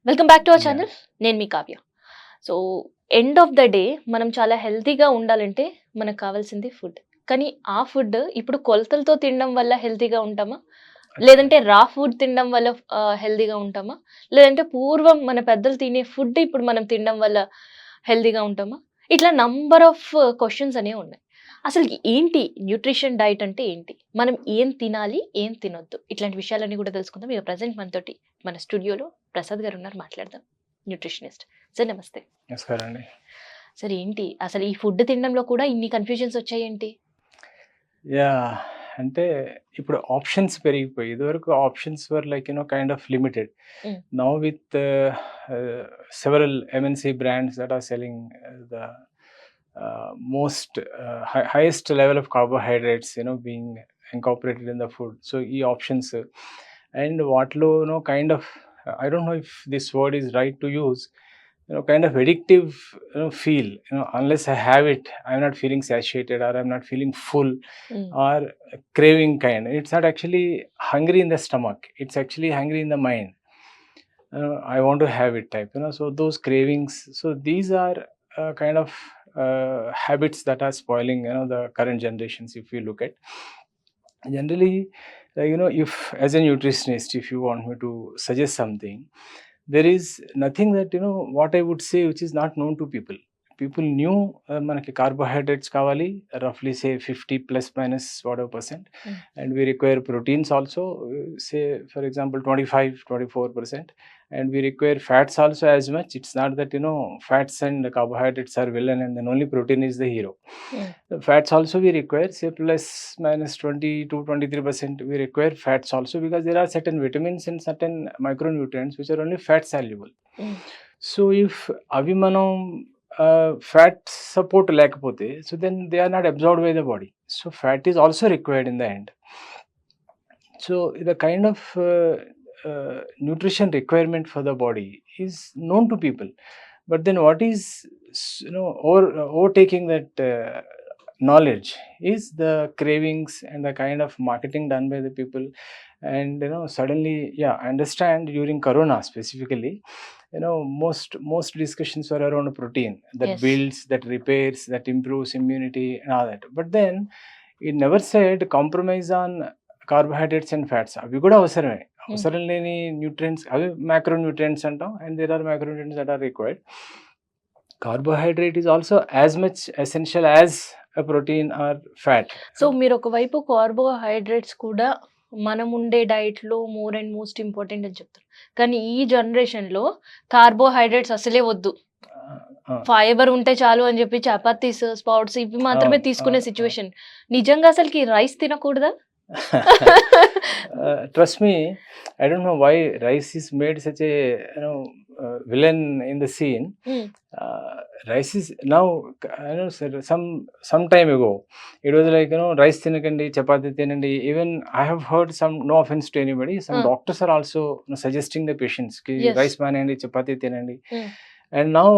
Welcome back to our యాహ్! Channel. నేను మీ Kavya. So, end of the day మనం చాలా హెల్తీగా ఉండాలంటే మనకు కావాల్సింది ఫుడ్. కానీ ఆ ఫుడ్ ఇప్పుడు కొలతలతో తినడం వల్ల హెల్తీగా ఉంటామా? లేదంటే రా ఫుడ్ తినడం వల్ల హెల్తీగా ఉంటామా? లేదంటే పూర్వం మన పెద్దలు తినే ఫుడ్ ఇప్పుడు మనం తినడం వల్ల హెల్తీగా ఉంటామా? ఇట్లా నంబర్ ఆఫ్ క్వెషన్స్ అనేవి ఉన్నాయి. అసలు ఏంటి న్యూట్రిషన్ డైట్ అంటే ఏంటి? మనం ఏం తినాలి? ఏం తినొద్దు? ఇట్లాంటి విషయాలన్నీ కూడా తెలుసుకుందాం. ఇక ప్రెజెంట్ మనతోటి మన స్టూడియోలో ప్రసాద్ గారు ఉన్నారు, మాట్లాడదాం. న్యూట్రిషనిస్ట్. సార్ నమస్తే. నమస్కారం అండి. సార్ ఏంటి అసలు ఈ ఫుడ్ తినడంలో కూడా ఇన్ని కన్‌ఫ్యూజన్స్ వచ్చాయేంటి? యాహ్! అంటే ఇప్పుడు ఆప్షన్స్ పెరిగిపోయి ఇదివరకు options were like kind of limited. Hmm. Now with several MNC brands that are selling the most highest level of carbohydrates being incorporated in the food. So ఈ options and వాటిలో kind of I don't know if this word is right to use, kind of addictive feel, unless I have it, I'm not feeling satiated or I'm not feeling full హ్మ్. or craving kind. It's not actually hungry in the stomach, it's actually hungry in the mind. I want to have it type, so those cravings, so these are kind of habits that are spoiling the current generations. If you look at generally, if as a nutritionist, if you want me to suggest something, there is nothing that what I would say which is not known to people knew. Manaki carbohydrates kavali roughly say 50 plus minus whatever percent, Mm. and we require proteins also, say for example 25-24%, and we require fats also as much. It's not that fats and carbohydrates are villain and then only protein is the hero. హ్మ్. The fats also we require, say plus minus 20 to 23% we require fats also, because there are certain vitamins and certain micronutrients which are only fat soluble. హ్మ్. So if అవి మనం fat support లేకపోతే, so then they are not absorbed by the body, so fat is also required in the end. So the kind of nutrition requirement for the body is known to people, but then what is overtaking that knowledge is the cravings and the kind of marketing done by the people. And suddenly, yeah, I understand during corona specifically, most discussions were around protein that Yes. builds, that repairs, that improves immunity and all that, but then it never said compromise on carbohydrates and fats. అవి కూడా అవసరమే. అవసరం లేని nutrients అవి macronutrients అంటాం, and there are macronutrients that are required. Carbohydrate is also as much essential as a protein or fat. So మీరు ఒకవైపు carbohydrates కూడా మనం ఉండే డైట్‌లో మోర్ అండ్ మోస్ట్ ఇంపార్టెంట్ అని చెప్తారు. కానీ ఈ జనరేషన్‌లో కార్బోహైడ్రేట్స్ అసలే వద్దు. ఫైబర్ ఉంటే చాలు అని చెప్పి చపాతీస్, స్ప్రౌట్స్ ఇవి మాత్రమే తీసుకునే సిట్యుయేషన్. నిజంగా అసలుకి rice తినకూడదా? Trust me, I don't know why rice is made such a villain in the scene. హ్మ్. Rice is now, sir, some time ago it was like rice తినకండి, చపాతీ తినండి. Even I have heard some, no offense to anybody, some doctors are also suggesting the patients ki Yes. rice మానేయండి, చపాతీ తినండి. హ్మ్. And now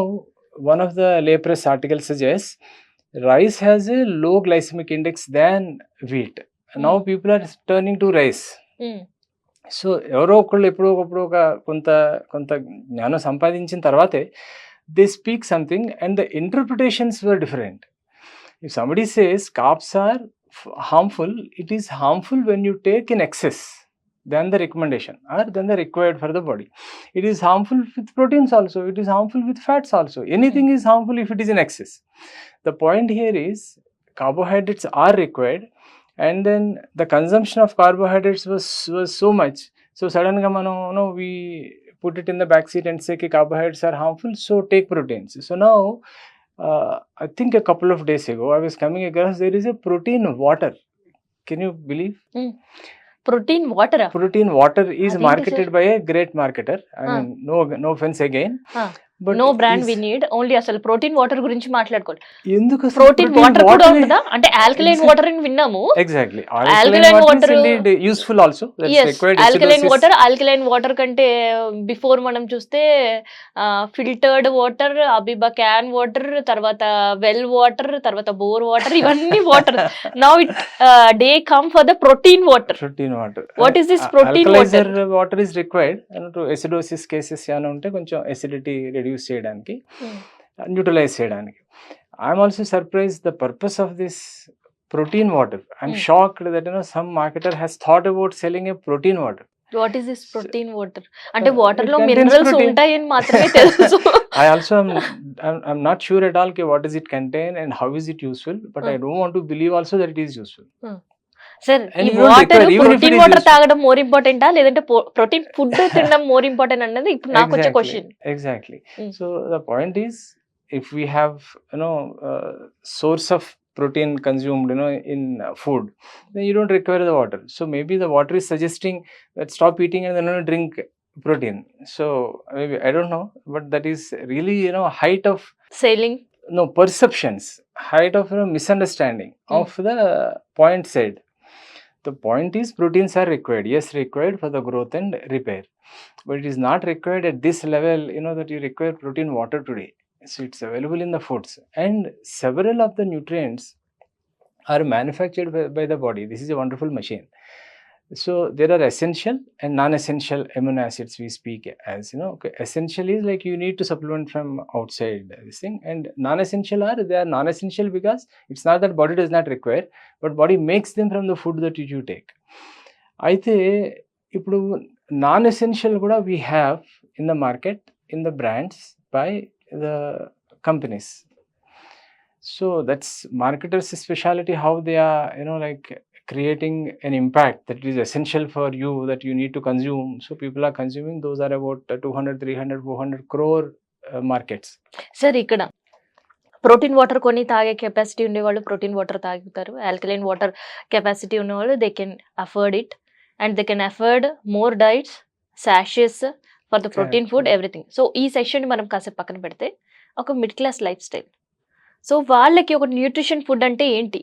one of the lay press articles suggests rice has a low glycemic index than wheat. Now people are turning to rice. హ్మ్. So ఎవరో ఒకళ్ళు ఎప్పుడో ఒకప్పుడు ఒక కొంత కొంత జ్ఞానం సంపాదించిన తర్వాతే they speak something and the interpretations were different. If somebody says carbs are harmful, it is harmful when you take in excess than the recommendation or than the required for the body. It is harmful with proteins also, it is harmful with fats also. Anything is harmful if it is in excess. The point here is carbohydrates are required, and then the consumption of carbohydrates was so much, so sudden ga mano we put it in the back seat and say ki carbohydrates are harmful, so take proteins. So now I think a couple of days ago I was coming across there is a protein water. Can you believe? Protein వాటరా? Protein water is అదేంటి marketed sir? by a great marketer. I mean, no offense again, but no brand we need, only అసలు protein water గురించి మాట్లాడుకోవాలి. ఎందుకు protein water కూడా ఉంటుందా అంటే alkaline Exactly. Water అని విన్నాము. Exactly Alkaline water- useful also alkaline water కంటే బిఫోర్ మనం చూస్తే ఫిల్టర్డ్ వాటర్, అబిబా క్యాన్ వాటర్, తర్వాత వెల్ వాటర్, తర్వాత బోర్ వాటర్, ఇవన్నీ water. Now it day come for the protein water. Protein water. What is this protein water? Water is required to acidosis cases ఏమైనా ఉంటే కొంచెం acidity reduce చేయడానికి, neutralise చేయడానికి. I'm also surprise the purpose of this protein water. I'm shocked that some marketer has thought about selling a protein water. What is this protein water? అంటే It water లో contains minerals protein. ఉంటాయని మాత్రమే తెలుసు. I also I'm not sure at all what does it contain and how is it useful, but I don't want to believe also that it is useful. Sir, And ఈ you don't water require, even if it protein is water useful. తాగడం more ఇంపార్టెంటా లేదంటే protein food తినడం more important అన్నది ఇప్పుడు నాకు వచ్చే question. Exactly. Mm. So the point is, if we have source of protein consumed in food, then you don't require the water. So maybe the water is suggesting that stop eating and then drink protein. So maybe I don't know, but that is really height of selling. perceptions, height of misunderstanding of the point said. The point is proteins are required, yes, required for the growth and repair, but it is not required at this level that you require protein water today. So it's available in the foods, and several of the nutrients are manufactured by the body. This is a wonderful machine. So there are essential and non-essential amino acids we speak as. Okay, essential is like you need to supplement from outside this thing, and non-essential they are non-essential because it's not that body does not require, but body makes them from the food that you take. అయితే ఇప్పుడు non-essential కూడా we have in the market, in the brands by the companies. So that's marketers' specialty, how they are like creating an impact that is essential for you, that you need to consume. So people are consuming. Those are about 200, 300, 400 crore markets. Sir, ఇక్కడ protein water కొని తాగే capacity ఉండేవాళ్ళు protein water తాగుతారు. Alkaline water capacity ఉన్నవాళ్ళు they can afford it, and they can afford more diets, సాషెస్ for the protein food, everything. So ఈ session మనం కాసేపు పక్కన పెడితే ఒక mid class life style. So వాళ్ళకి ఒక న్యూట్రిషన్ ఫుడ్ అంటే ఏంటి?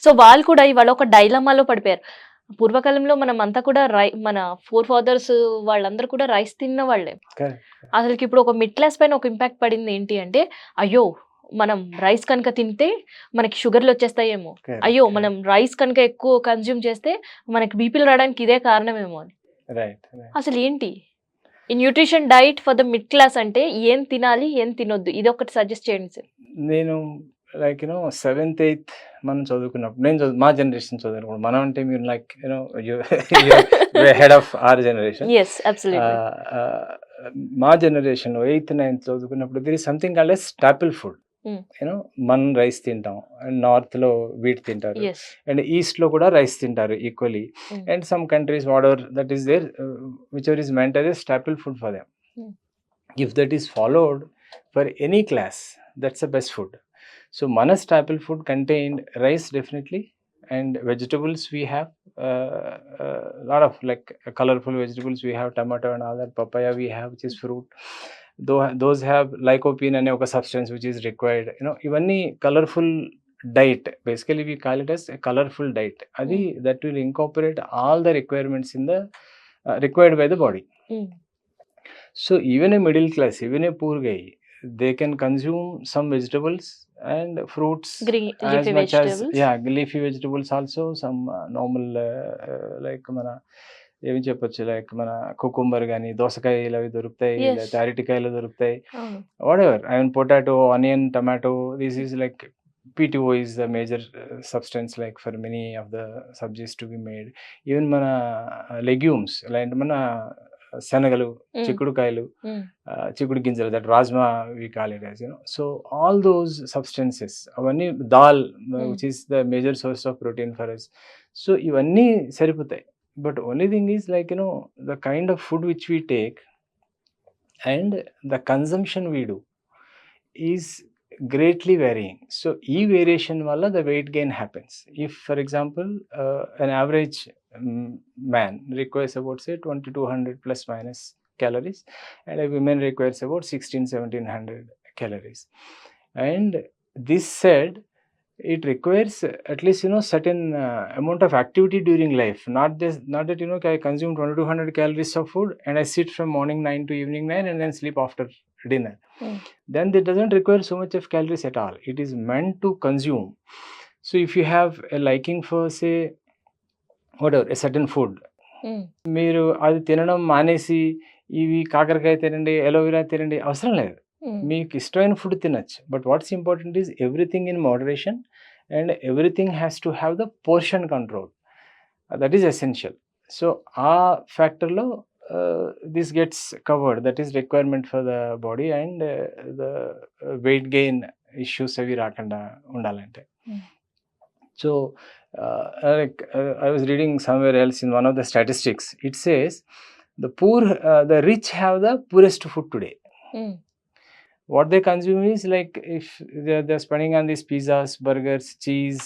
సో వాళ్ళు కూడా ఇవాళ ఒక డైలమాలో పడిపోయారు. పూర్వకాలంలో మనం అంతా కూడా మన ఫోర్ ఫాదర్స్ వాళ్ళందరూ కూడా రైస్ తిన్న వాళ్ళే. అసలుకి ఇప్పుడు ఒక మిడ్ క్లాస్ పైన ఒక ఇంపాక్ట్ పడింది ఏంటి అంటే, అయ్యో మనం రైస్ కనుక తింటే మనకి షుగర్లు వచ్చేస్తాయేమో, అయ్యో మనం రైస్ కనుక ఎక్కువ కన్జ్యూమ్ చేస్తే మనకి బీపీలు రావడానికి ఇదే కారణమేమో అని. అసలు ఏంటి ఈ nutrition diet for the mid class అంటే ఏం తినాలి, ఏం తినొద్దు, ఇది ఒకటి సజెస్ట్ చేయండి సార్. నేను లైక్ 7th 8th మనం చదువుకున్నప్పుడు, నేను మా జనరేషన్ చదువుకున్నప్పుడు, మనం అంటే మీరు like head of our generation. Yes, absolutely. మా జనరేషన్లో 8th 9th చదువుకున్నప్పుడు there is something called as staple food. మనం రైస్ తింటాం, అండ్ నార్త్లో వీట్ తింటారు, ఎస్, అండ్ ఈస్ట్లో కూడా రైస్ తింటారు equally, and some countries whatever that is there, whichever is meant as a staple food for them. If that is followed for any class, that's the best food. So mana staple food contained rice definitely, and vegetables we have lot of like colorful vegetables we have, tomato and all that, papaya we have, which is fruit. Those have lycopene and oka substance which is required. Ivanni colorful diet, basically we call it as a colorful diet. Adi that will incorporate all the requirements in the required by the body. So even a middle class, even a poor guy, they can consume some vegetables and fruits, green as leafy much vegetables. as leafy vegetables also, some normal like mana ఏమి చెప్పొచ్చు, like మన cucumber కానీ, దోసకాయలు అవి దొరుకుతాయి, Yes. లేకపోతే అరటికాయలు దొరుకుతాయి, అవును. whatever. I mean potato, onion, tomato, this is like PTO is the major substance like for many of the subjects to be made. Even mana legumes, like mana శనగలు, చిక్కుడుకాయలు, చిక్కుడు గింజలు, that rajma we call it as, so all those substances, అవన్నీ dal which is the major source of protein for us. So ఇవన్నీ సరిపోతాయి, but only thing is like the kind of food which we take and the consumption we do is greatly varying. So e variation valla the weight gain happens. If for example an average man requires about say 2200 plus minus calories, and a woman requires about 1600-1700 calories. And this said, it requires at least certain amount of activity during life, not that I consume 2200 calories of food and I sit from morning 9 to evening 9 and then sleep after dinner. Then it doesn't require so much of calories at all. It is meant to consume. So if you have a liking for, say, whatever, a certain food, మీరు అది తినడం మానేసి ఇవి కాకరకాయ తినండి, aloe vera తినండి అవసరం లేదు. మీకు ఇష్టమైన ఫుడ్ తినచ్చు. But what's important is everything in moderation and everything has to have the portion control. That is essential. So ఆ ఫ్యాక్టర్లో this gets covered. That is requirement for the body and the weight gain issues అవి రాకుండా ఉండాలంటే. So I was reading somewhere else in one of the statistics. It says the rich have the poorest food today. What they consume is like, if they're spending on these pizzas, burgers, cheese,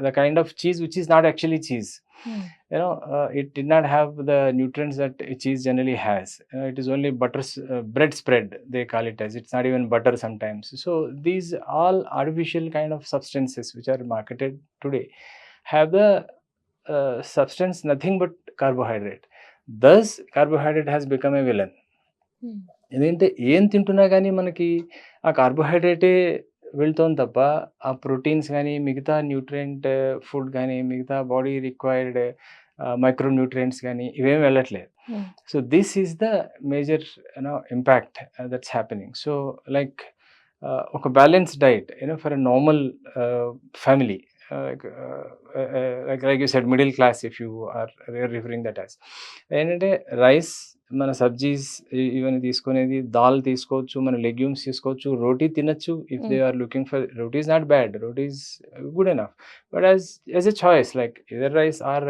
the kind of cheese which is not actually cheese. It did not have the nutrients that cheese generally has. It is only bread spread, they call it as. It's not even butter sometimes. So these all artificial kind of substances which are marketed today have the substance nothing but carbohydrate. Thus carbohydrate has become a villain. ఎందుకంటే ఏం తింటున్నా కానీ మనకి ఆ కార్బోహైడ్రేటే వెళ్తుంది తప్ప ఆ proteins కానీ మిగతా న్యూట్రియంట్ ఫుడ్ కానీ మిగతా బాడీ రిక్వైర్డ్ మైక్రో న్యూట్రియంట్స్ కానీ ఇవేం వెళ్ళట్లేదు. So this is the major impact that's happening. So like ఒక balance diet for a normal family, like you said, middle class, if you are referring that as, ఏంటంటే rice, మన సబ్జీస్ ఇవన్నీ తీసుకునేది, దాల్ తీసుకోవచ్చు, మన లెగ్యూమ్స్ తీసుకోవచ్చు, రోటీ తినచ్చు. If they are looking for roti is not bad, roti is good enough. But as a choice, like either rice or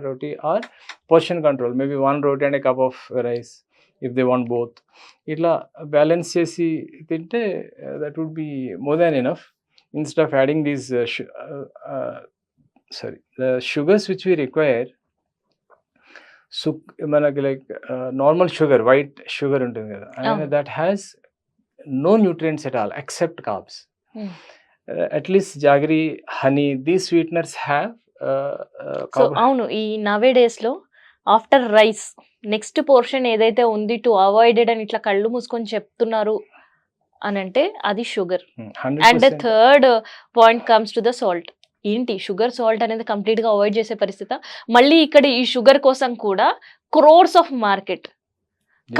roti or portion control, maybe 1 roti and a cup of rice if they want both. ఇట్లా balance చేసి తింటే that would be more than enough. Instead of adding these the sugars which we require, మనకి like normal sugar, white sugar ఉంటుంది కదా, and that has no nutrients at all except carbs. At least jaggery, honey, these sweeteners have so అవును, ఈ నవే days లో after rice next portion ఏదైతే ఉంది to avoided అని ఇట్లా కళ్ళు మూసుకొని చెప్తున్నారు అని అంటే అది sugar. And the third point comes to the salt. ఏంటి షుగర్, సాల్ట్ అనేది కంప్లీట్ గా అవాయిడ్ చేసే పరిస్థితి. మళ్ళీ ఇక్కడ ఈ షుగర్ కోసం కూడా crores of market,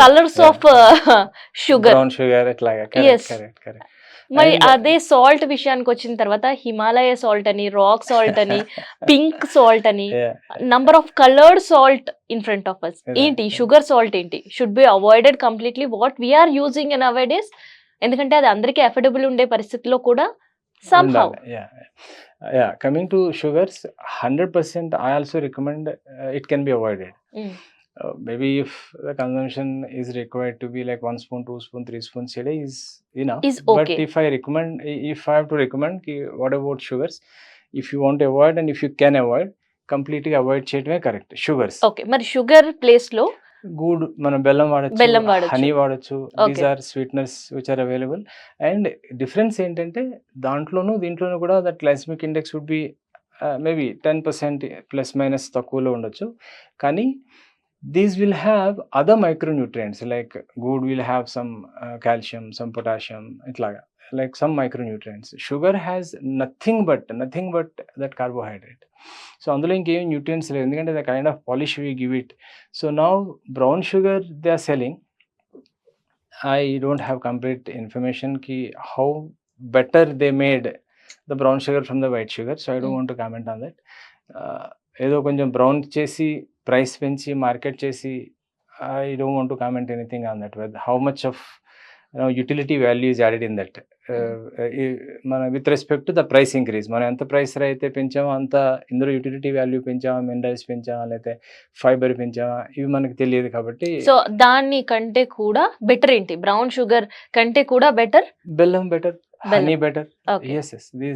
colours of sugar. మరి అదే సాల్ట్ విషయానికి వచ్చిన తర్వాత హిమాలయ సాల్ట్ అని, రాక్ సాల్ట్ అని, పింక్ సాల్ట్ అని, number of coloured salt in front of us. ఏంటి షుగర్, సాల్ట్ ఏంటి? Should be avoided completely what we are using in our days. ఎందుకంటే అది అందరికీ అఫోర్డబుల్ ఉండే పరిస్థితిలో కూడా somehow. Coming to sugars, 100% I also recommend it can be avoided. Maybe if the consumption is required to be like 1 spoon, 2 spoon, 3 spoons a day is enough. Is okay. But if I have to recommend, what about sugars? If you want to avoid and if you can avoid, completely avoid చేయడమే correct. Sugars okay. మరి sugar place లో good, మనం బెల్లం వాడచ్చు, honey వాడచ్చు. These are sweeteners which are available. And difference ఏంటంటే దీంట్లోనూ కూడా that glycemic index would be maybe 10% plus minus తక్కువలో ఉండొచ్చు. కానీ these will have other micronutrients, like good will have some calcium, some potassium, itlaga, like some micronutrients. Sugar has nothing but that carbohydrate. So అందులో ఇంకేం nutrients లేదు, ఎందుకంటే the kind of polish we give it. So now brown sugar they are selling. I don't have complete information ki how better they made the brown sugar from the white sugar, so I don't want to comment on that. ఏదో కొంచెం brown చేసి price పెంచి market చేసి, I don't want to comment anything on that. How much of utility value is added in that మన with respect to the price increase. మనం ఎంత price అయితే పెంచామో అంత ఇందులో యుటిలిటీ వాల్యూ పెంచామా, మినరల్స్ పెంచామా, లేకపోతే ఫైబర్ పెంచామా, ఇవి మనకు తెలియదు. కాబట్టి సో దాని కంటే కూడా బెటర్ ఏంటి? బ్రౌన్ షుగర్ కంటే కూడా బెటర్ బెల్లం better, honey better. yes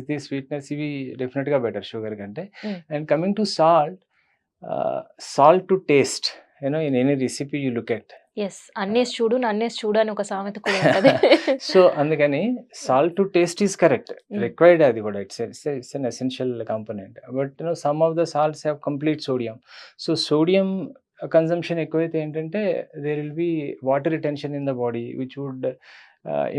these sweetness ఇవి డెఫినెట్ గా బెటర్ షుగర్ కంటే. And coming to salt, salt to taste, in any recipe you look at, yes, అన్నేసి చూడు నన్నేసి చూడు అని ఒక సామెత కూడా ఉంటది. సో అందుకని salt to taste is correct, required అది కూడా, it's an essential component. But some of the salts have complete sodium. So sodium consumption ఎక్కువైతే ఏంటంటే there will be water retention in the body which would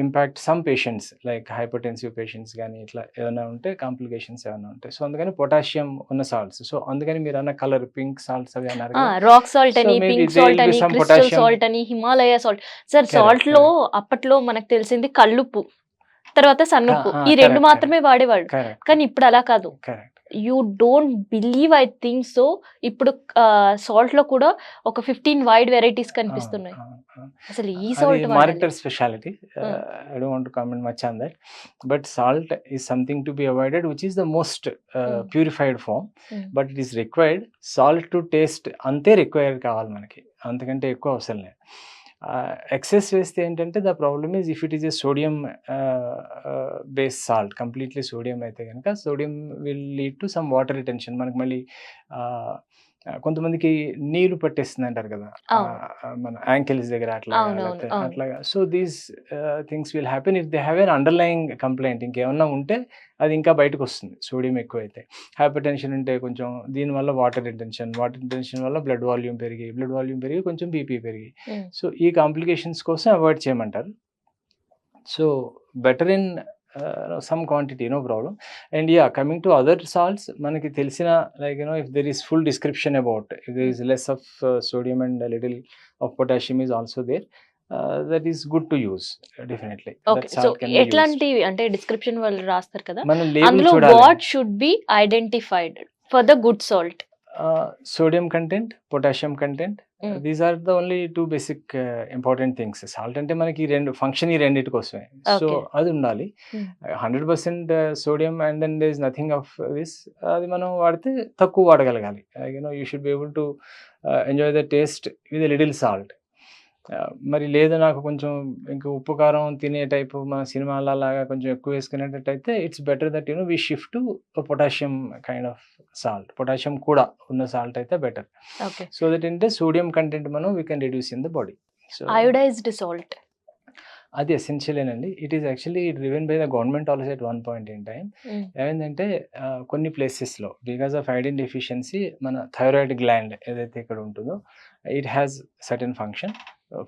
impact some patients like hypertensive patients కానీ ఇట్లా ఏమైనా ఉంటే complications ఏమైనా ఉంటాయి. So అందుకని potassium ఉన్న సాల్ట్స్. సో అందుకని మీరు అన్న కలర్ పింక్ సాల్ట్స్ అవి అన్నారు కదా. రాక్ సాల్ట్ So అని, maybe pink there salt will be అని, some క్రిస్టల్ potassium. సాల్ట్ అని, Himalaya salt. Sir Correct, salt లో అప్పట్లో మనకు తెలిసింది కల్లుప్పు, తర్వాత సన్నుప్పు, ఈ రెండు correct, మాత్రమే వాడేవాడు. correct, కానీ ఇప్పుడు అలా కాదు. correct. You don't believe, I think so, ఇప్పుడు సాల్ట్ లో కూడా ఒక 15 వైడ్ వెరైటీస్ కనిపిస్తున్నాయి. అసలు ఈ salt marketer speciality. I don't want to comment much on that, but salt is something to be avoided, which is the most purified form, but it is required. Salt to taste అంతే required కావాలి మనకి, అంతకంటే ఎక్కువ అవసరం లేదు. Excess వేస్తే ఏంటంటే the problem is if it is a sodium base salt, completely sodium అయితే కనుక sodium will lead to some water retention. మనకి మళ్ళీ కొంతమందికి నీరు పట్టేస్తుంది అంటారు కదా, మన యాంకిల్స్ దగ్గర అట్లా అట్లాగా. So these things will happen if they have an underlying complaint. ఇంకేమన్నా ఉంటే అది ఇంకా బయటకు వస్తుంది సోడియం ఎక్కువైతే. హైపర్ టెన్షన్ ఉంటే కొంచెం దీనివల్ల వాటర్ రిటెన్షన్ వల్ల బ్లడ్ వాల్యూమ్ పెరిగి కొంచెం బీపీ పెరిగి, సో ఈ కాంప్లికేషన్స్ కోసం అవాయిడ్ చేయమంటారు. So better in some quantity, no problem. And yeah, coming to other salts, manaki telisina, like if there is full description about, if there is less of sodium and a little of potassium is also there, that is good to use, definitely. Okay, so etlanti ante description వాళ్ళు రాస్తారు కదా, మనం label అందులో చూడాలి. what should be identified for the good salt? Sodium content, potassium content, these are the only two basic important things. Salt అంటే మనకి రెండు function, ఈ రెండింటి కోసమే. సో అది ఉండాలి. 100% sodium and then there is nothing of this, అది మనం వాడితే తక్కువ వాడగలగాలి. You should be able to enjoy the taste with a little salt. మరి లేదు నాకు కొంచెం ఇంకా ఉప్పు కారం తినే టైపు మన సినిమాలలాగా కొంచెం ఎక్కువ వేసుకునేటట్టయితే it's better that we shift to potassium kind of salt. Potassium కూడా ఉన్న సాల్ట్ అయితే బెటర్. సో దట్ ఏంటంటే సోడియం కంటెంట్ మనం we can reduce in the body. So iodised salt అది ఎసెన్షియలేనండి. It is actually driven by the government also at one point in time. ఏమైందంటే కొన్ని ప్లేసెస్లో బికాస్ ఆఫ్ ఐరన్ డెఫిషియన్సీ మన thyroid gland ఏదైతే ఇక్కడ ఉంటుందో it has certain function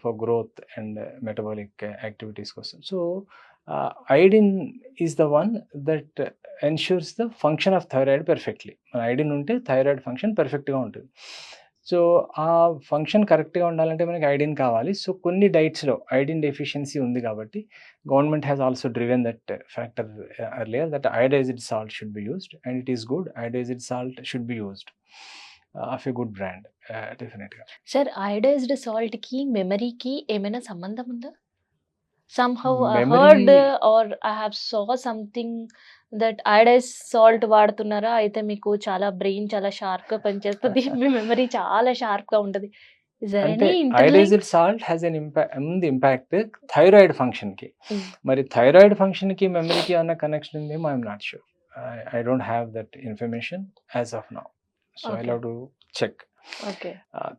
for growth and metabolic activities కోసం. So iodine is the one that ensures the function of thyroid perfectly. మన iodine ఉంటే థైరాయిడ్ ఫంక్షన్ పర్ఫెక్ట్గా ఉంటుంది. సో ఆ ఫంక్షన్ కరెక్ట్గా ఉండాలంటే మనకి ఐడిన్ కావాలి. సో కొన్ని డైట్స్లో ఐడిన్ డెఫిషియన్సీ ఉంది కాబట్టి government has also driven that factor earlier that iodized salt should be used, and it is good. Iodized salt should be used of a good brand, డెఫినెట్గా. Sir iodized సాల్ట్కి మెమరీకి ఏమైనా సంబంధం ఉందా? somehow I heard or I have saw something that iodized salt వాడుతున్నారా అయితే మీకు చాలా బ్రెయిన్ చాలా షార్ప్ గా పనిచేస్తుంది, మీ మెమరీ చాలా షార్ప్ గా ఉంటది. అంటే iodised salt has an impact thyroid function కి. మరి థైరాయిడ్ ఫంక్షన్ కి మెమరీకి అన్న కనెక్షన్ ఉందేమో I'm not sure. I don't have that information as of now, so I have to check.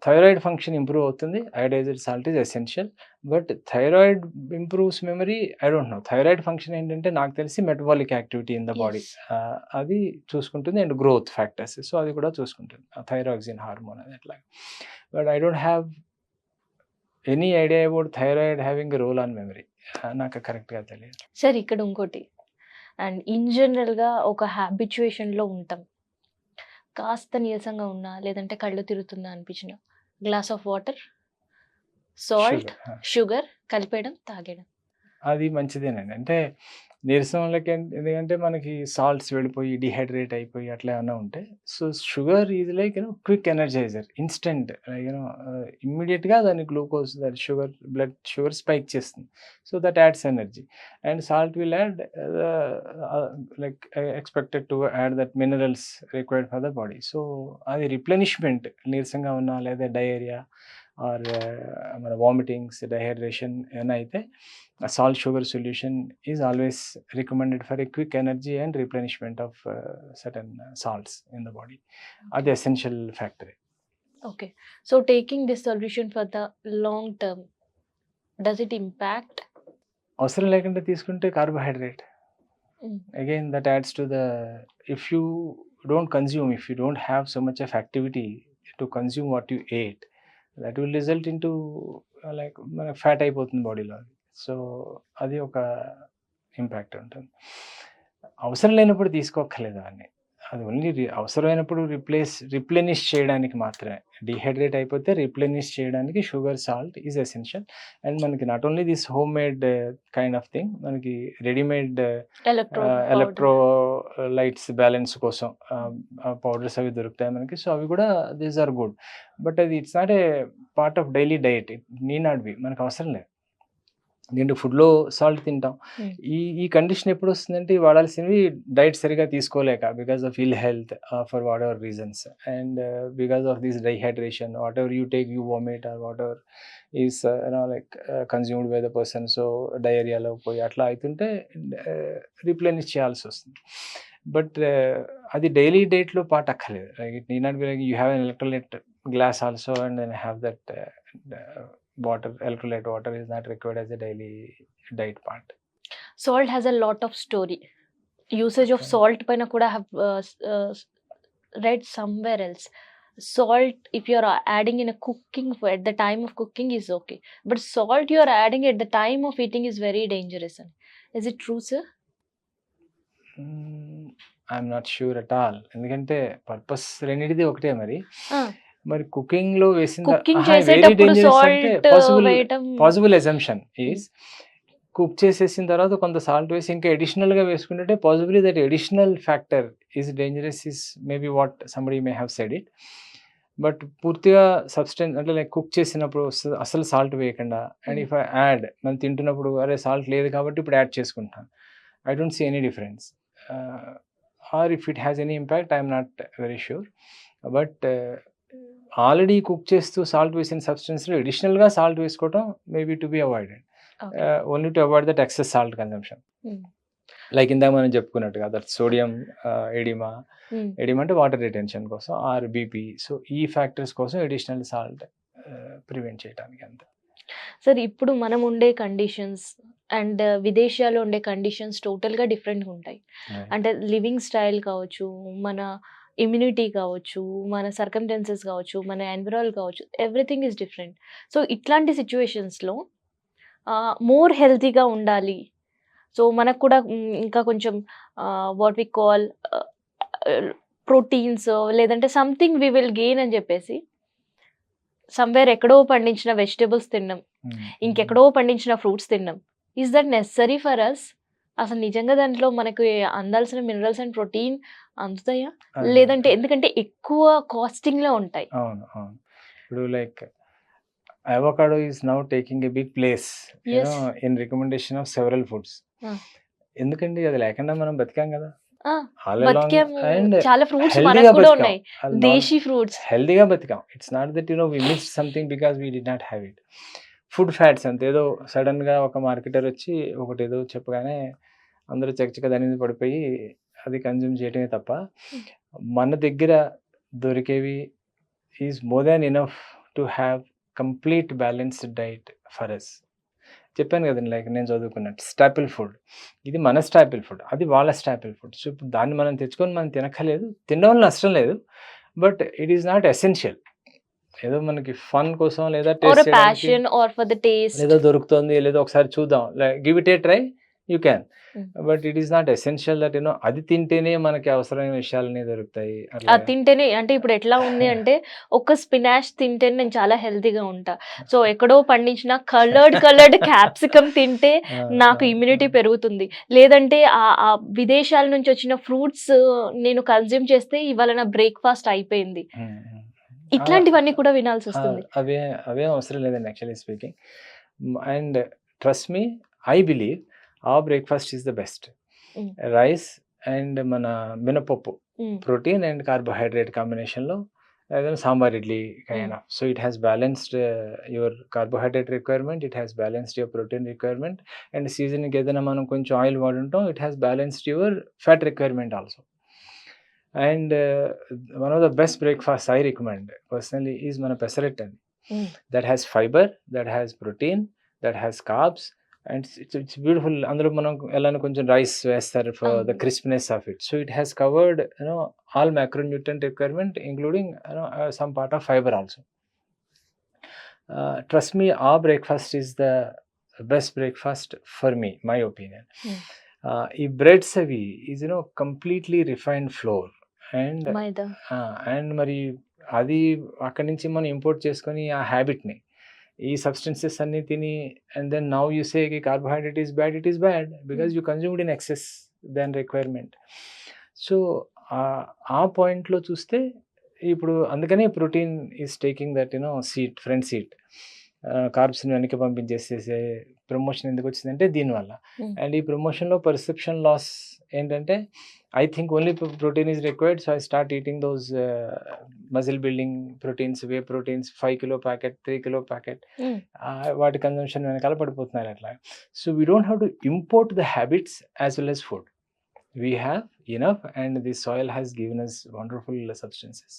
Thyroid function improve అవుతుంది, iodised salt is essential. But thyroid improves memory, I don't know. Thyroid function ఏంటంటే నాకు తెలిసి metabolic activity in the body అది చూసుకుంటుంది, and growth factors, so అది కూడా చూసుకుంటుంది, thyroxine hormone అది అట్లా. But I don't have any idea about thyroid having roll on memory, నాకు కరెక్ట్గా తెలియదు. సార్ ఇక్కడ ఇంకోటి, అండ్ ఇన్ జనరల్గా ఒక హ్యాబిచుయేషన్లో ఉంటాం, కాస్త నీరసంగా ఉన్నా లేదంటే కళ్ళు తిరుగుతుందా అనిపించిన glass of water, salt, sugar కలిపేయడం, తాగేయడం, అది మంచిదేనండి. అంటే నీరసంలోకి ఎందుకంటే మనకి సాల్ట్స్ వెళ్ళిపోయి డిహైడ్రేట్ అయిపోయి అట్లా ఏమైనా ఉంటే, so sugar is like quick energizer, instant, ఇమ్మీడియట్గా దాని గ్లూకోజ్, దాని బ్లడ్ షుగర్ స్పైక్ చేస్తుంది. So that adds energy. And salt will add like expected to add that minerals required for the body. So అది replenishment, నీరసంగా ఉన్నా లేదా diarrhoea or మన vomitings, dehydration ఏమైనా అయితే salt sugar solution is always recommended for a quick energy and replenishment of certain salts in the body. That's the essential factor. Okay. So taking this solution for the long term does it impact? అవసరం లేకుండా తీసుకుంటే carbohydrate. Again, that adds to the, if you don't consume, if you don't have so much of activity to consume what you ate, that will result into like మన fat అయిపోతుంది బాడీలో. So అది ఒక impact ఉంటుంది. అవసరం లేనప్పుడు తీసుకోక్కర్లేదు అవన్నీ. అది ఓన్లీ అవసరమైనప్పుడు రిప్లెనిష్ చేయడానికి మాత్రమే. డీహైడ్రేట్ అయిపోతే రిప్లెనిష్ చేయడానికి sugar, salt is essential. And మనకి not only this home made kind of thing, మనకి రెడీమేడ్ ఎలక్ట్రోలైట్స్ బ్యాలెన్స్ కోసం పౌడర్స్ అవి దొరుకుతాయి మనకి. సో అవి కూడా దీస్ ఆర్ గుడ్. బట్ అది it's not a part of daily diet. It need not be. మనకు అవసరం లేదు. దీంట్లో ఫుడ్లో సాల్ట్ తింటాం. ఈ కండిషన్ ఎప్పుడు వస్తుందంటే వాడాల్సినవి డైట్ సరిగా తీసుకోలేక, because of ill health, for whatever reasons, and because of this dehydration, whatever you take you vomit or whatever is like consumed by the person. So డయేరియాలో పోయి అట్లా అవుతుంటే replenish చేయాల్సి వస్తుంది. But అది daily డైట్లో part అక్కర్లేదు. Like it need not be like you have an electrolyte glass also and then have that water. Electrolyte water is not required as a daily diet part. Salt has a lot of story. Usage of salt paina kuda have read somewhere else. Salt, if you are adding in a cooking, at the time of cooking is okay, but salt you are adding at the time of eating is very dangerous. Is it true, sir? I'm not sure at all. ఎందుకంటే purpose రెండిటిది ఒకటే మరి. మరి cooking లో వేసిన possible assumption is, cook చేసేసిన తర్వాత కొంత salt వేసి ఇంకా అడిషనల్ గా వేసుకుంటే possibly that additional factor is dangerous is maybe what somebody may have said it. But పూర్తిగా సబ్స్టెన్స్ అంటే లైక్ కుక్ చేసినప్పుడు అసలు సాల్ట్ వేయకుండా, అండ్ ఇఫ్ ఐ యాడ్, మనం తింటున్నప్పుడు అరే సాల్ట్ లేదు కాబట్టి ఇప్పుడు యాడ్ చేసుకుంటాను, I don't see any difference. Or if it has any impact I'm not very sure. But already cook చేస్తూ సాల్ట్ వేసిన సబ్స్టెన్స్లో అడిషనల్గా సాల్ట్ వేసుకోవటం maybe to be avoided, only to avoid that excess salt consumption. Like ఇందాక మనం చెప్పుకున్నట్టుగా that sodium edema అంటే water retention కోసం, ఆర్ బీపీ. సో ఈ ఫ్యాక్టర్స్ కోసం అడిషనల్ సాల్ట్ ప్రివెంట్ చేయడానికి అంతే. సార్ ఇప్పుడు మనం ఉండే కండిషన్స్ అండ్ విదేశాల్లో ఉండే కండిషన్స్ టోటల్గా డిఫరెంట్గా ఉంటాయి. అంటే లివింగ్ స్టైల్ కావచ్చు, మన ఇమ్యూనిటీ కావచ్చు, మన సర్కమ్స్టెన్సెస్ కావచ్చు, మన ఎన్విరాల్ కావచ్చు, ఎవ్రీథింగ్ ఈజ్ డిఫరెంట్. సో ఇట్లాంటి సిచ్యువేషన్స్లో మోర్ హెల్తీగా ఉండాలి, సో మనకు కూడా ఇంకా కొంచెం వాట్ వి కాల్ ప్రోటీన్స్ లేదంటే సంథింగ్ వి విల్ గెయిన్ అని చెప్పేసి సమ్వేర్ ఎక్కడో పండించిన వెజిటేబుల్స్ తిన్నాం, ఇంకెక్కడో పండించిన ఫ్రూట్స్ తిన్నాం. Is that necessary for us? అసలు నిజంగా దాంట్లో మనకు అందాల్సిన మినరల్స్ అండ్ ప్రోటీన్ అందుతాయా లేదంటే, ఎందుకంటే ఎక్కువ కాస్టింగ్ లో ఉంటాయి. అవును అవును. ఇప్పుడు like avocado is now taking a big place in recommendation of several foods. ఎందుకండి, అది లేకుండా మనం బతికాం కదా. చాలా ఫ్రూట్స్ మనకు కూడా ఉన్నాయి, దేశీ ఫ్రూట్స్, హెల్దీగా బతికాం. It's not that we missed something because we did not have it. Food fats అంతే, ఏదో సడన్ గా ఒక మార్కెటర్ వచ్చి ఒకటి ఏదో చెప్పగానే అందరూ చకచక దాని మీద పడిపోయి అది కన్జ్యూమ్ చేయటమే తప్ప, మన దగ్గర దొరికేవి is more than enough to have complete balanced diet for us. చెప్పాను కదండి, లైక్ నేను చదువుకున్నట్టు స్టాపిల్ ఫుడ్, ఇది మన స్టాపిల్ ఫుడ్, అది వాళ్ళ స్టాపిల్ ఫుడ్. సో ఇప్పుడు దాన్ని మనం తెచ్చుకొని మనం తినక్కర్లేదు, తినడం వల్ల నష్టం లేదు, but it is not essential. ఏదో మనకి ఫన్ కోసం లేదా టేస్ట్ ఏదో దొరుకుతుంది, లేదో ఒకసారి చూద్దాం, like give it A try, you can, but it is not essential that you know అది తింటేనే మనకి అవసరమైన విషయాలన్నీ దొరుకుతాయి. అది తింటేనే అంటే ఇప్పుడు ఎట్లా ఉంది అంటే ఒక స్పినాష్ తింటేనే నేను చాలా హెల్తీగా ఉంటా, సో ఎక్కడో పండించిన కలర్డ్ క్యాప్సికమ్ తింటే నాకు ఇమ్యూనిటీ పెరుగుతుంది, లేదంటే ఆ విదేశాల నుంచి వచ్చిన ఫ్రూట్స్ నేను కన్జ్యూమ్ చేస్తే ఇవాళ నా బ్రేక్ఫాస్ట్ అయిపోయింది. ఇట్లాంటివన్నీ కూడా వినాల్సి వస్తుంది. అవే అవసరం లేదండి actually speaking. And trust me, I believe our breakfast is the best. Rice and మన మినపప్పు, ప్రోటీన్ అండ్ కార్బోహైడ్రేట్ కాంబినేషన్లో ఏదైనా sambar idli kind of. So it has balanced your carbohydrate requirement, it has balanced your protein requirement, and సీజన్కి ఏదైనా మనం కొంచెం oil వాడుంటాం, it has balanced your fat requirement also. And one of the best breakfasts I recommend personally is mana pesarettu. That has fiber, that has protein, that has carbs, and it's beautiful. Andro manam elana konచెం rice వేస్తారు for the crispness of it. So it has covered, all macronutrient requirement, including, some part of fiber also. Trust me, our breakfast is the best breakfast for me, my opinion. ఈ breads అవి is completely refined floor and maida. And మరి అది అక్కడి నుంచి మనం import చేసుకొని ఆ హ్యాబిట్ని ఈ సబ్స్టెన్సెస్ అన్ని తిని and then now you say carbohydrate is bad, it is bad because you consumed in excess than requirement. So ఆ పాయింట్లో చూస్తే ఇప్పుడు అందుకనే protein is taking that seat, front seat. కార్బ్స్ని వెనక్కి పంపించేసేసే ప్రమోషన్ ఎందుకు వచ్చిందంటే దీనివల్ల. అండ్ ఈ ప్రమోషన్లో పర్సెప్షన్ లాస్ ఏంటంటే I think only protein is required, so I start eating those muscle building proteins, whey proteins, 5 kilo packet, 3 kilo packet, వాటి కన్జంప్షన్ వెనకాల పడిపోతున్నారు అట్లా. So we don't have to import the habits as well as food. We have enough, and the soil has given us wonderful substances.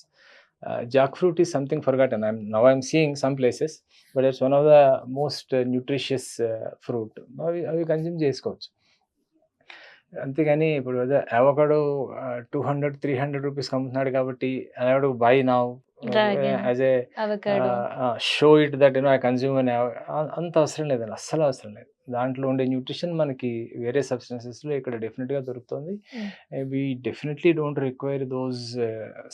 Jackfruit is something forgotten. I'm seeing some places, but it's one of the most nutritious fruit. అవి consume చేసుకోవచ్చు. అంతేగాని ఇప్పుడు avocado 200-300 rupees అమ్ముతున్నాడు కాబట్టి avocado by now as a show it that I consume అని అంత అవసరం లేదండి, అస్సలు అవసరం లేదు. దాంట్లో ఉండే న్యూట్రిషన్ మనకి వేరే సబ్స్టెన్సెస్లో ఇక్కడ డెఫినెట్గా దొరుకుతుంది. We definitely don't require those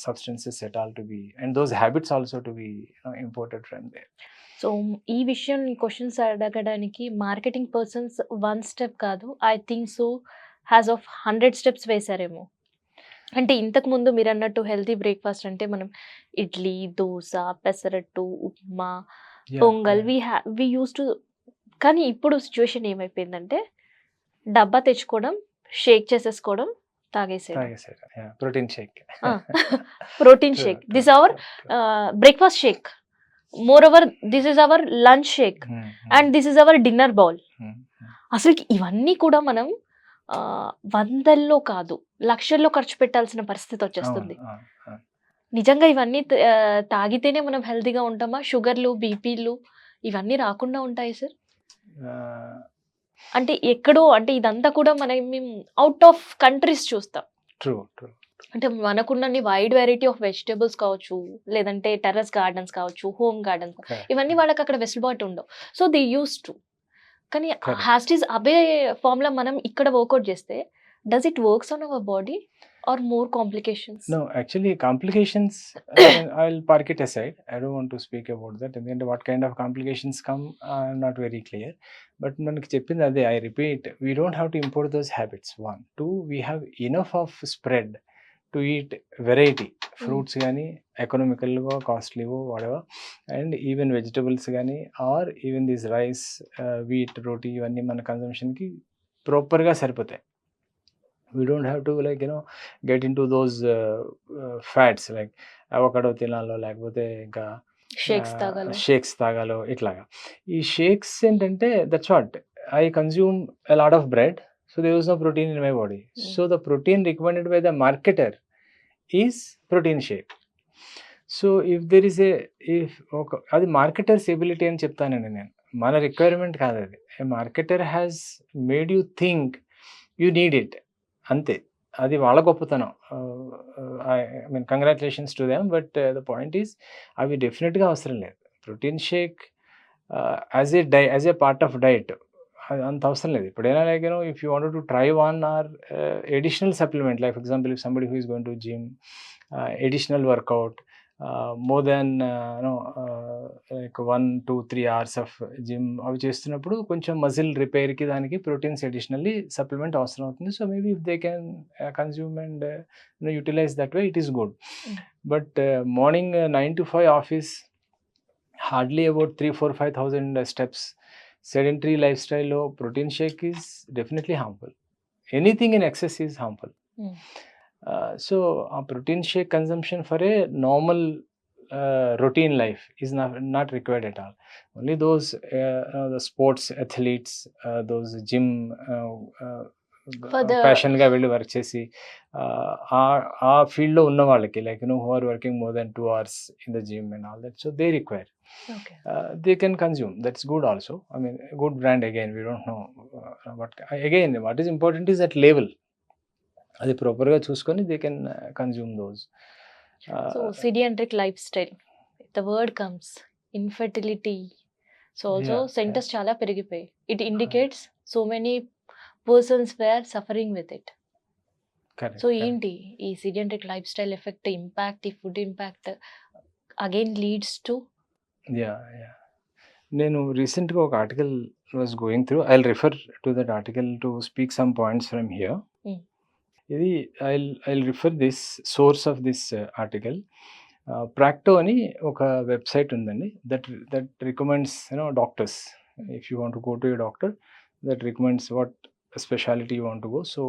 substances at all to be, and those habits also to be imported from there. So ఈ విషయం క్వశ్చన్స్ అడగడానికి మార్కెటింగ్ పర్సన్స్ 1 step కాదు, I think so has of 100 steps వేశారేమో. అంటే ఇంతకు ముందు మీరు అన్నట్టు హెల్తీ బ్రేక్ఫాస్ట్ అంటే మనం idli, dosa, pesarattu, upma, pongal we use to. కానీ ఇప్పుడు సిచ్యువేషన్ ఏమైపోయిందంటే డబ్బా తెచ్చుకోవడం, షేక్ చేసేసుకోవడం, తాగేసేయడం. Protein shake, protein shake, this our breakfast shake, moreover this is our lunch shake, and this is our dinner bowl. అసలు ఇవన్నీ కూడా మనం వందల్లో కాదు లక్షల్లో ఖర్చు పెట్టాల్సిన పరిస్థితి వచ్చేస్తుంది. నిజంగా ఇవన్నీ తాగితేనే మనం హెల్తీగా ఉంటామా? షుగర్లు, బీపీలు ఇవన్నీ రాకుండా ఉంటాయి సార్? అంటే ఎక్కడో, అంటే ఇదంతా కూడా మేము అవుట్ ఆఫ్ కంట్రీస్ చూస్తాం. True true. అంటే మనకున్న వైడ్ వెరైటీ ఆఫ్ వెజిటేబుల్స్ కావచ్చు, లేదంటే టెర్రస్ గార్డెన్స్ కావచ్చు, హోమ్ గార్డెన్స్, ఇవన్నీ వాళ్ళకి అక్కడ వెసులుబాటు ఉండవు. So they use to. కానీ హ్యాస్టీస్ అవే ఫార్ములా మనం ఇక్కడ వర్కౌట్ చేస్తే does it works on our body or more complications? No, actually complications, I'll park it aside. I don't want to speak about that. And then what kind of complications come, I'm not very clear. But మనకి చెప్పింది అదే, I repeat, we don't have to import those habits. 1, 2, we have enough of spread to eat variety. Fruits కానీ ఎకనామికల్గా కాస్ట్లీవో వాడేవా, and even vegetables కానీ or even this rice, wheat, roti, ఇవన్నీ మన కన్జంప్షన్కి ప్రాపర్గా సరిపోతాయి. we don't have to get into those fats like avocado తినాలో లేకపోతే ఇంకా షేక్స్ తాగాలో ఇట్లాగా. ఈ షేక్స్ ఏంటంటే that's what I consume a lot of bread, so there was no protein in my body. So the protein recommended by the marketer is protein shake. So if there is అది marketers ability అని చెప్తానండి నేను, మన requirement కాదు అది. Marketer has made you think you need it, అంతే. అది వాళ్ళ గొప్పతనం. I mean congratulations to them, but the point is అవి డెఫినెట్గా అవసరం లేదు. Protein shake as a part of diet అంత అవసరం లేదు. ఇప్పుడైనా if you wanted to try one or additional supplement, like for example if somebody who is going to gym, additional workout, more than like 1-2-3 hours of gym అవి చేస్తున్నప్పుడు కొంచెం muscle రిపేర్కి దానికి proteins additionally supplement అవసరం అవుతుంది. So maybe if they can consume and utilise that way, it is good. But morning 9 to 5 office, hardly about 3,000-4,5,000 steps, sedentary life స్టైల్లో protein shake is definitely harmful. Anything in excess is harmful. So a protein shake consumption for a normal routine life is not required at all. Only those the sports athletes, those gym For the ప్యాషన్గా వెళ్ళి work చేసి ఆ ఫీల్డ్లో ఉన్న వాళ్ళకి like who are working more than 2 hours in the gym and all that so they require okay. they can consume. That's good also. I mean, a good brand again. We don't know what again. What is important is that level. అది ప్రాపర్గా చూసుకొని they can consume those. So sedentary life style the word comes infertility. So also Yeah, centres చాలా పెరిగిపోయాయి. It indicates so many persons were suffering with it. Correct. So ఏంటి ఈ sedentary life style effect, impact, ఈ food impact again leads to? Yeah yeah నేను రీసెంట్గా ఒక article was going through. I refer to that article to speak some points from here. ఇది I refer this source of this article. Practo అని ఒక website ఉందండి that recommends doctors. If you want go to a doctor that recommends what speciality you want go. So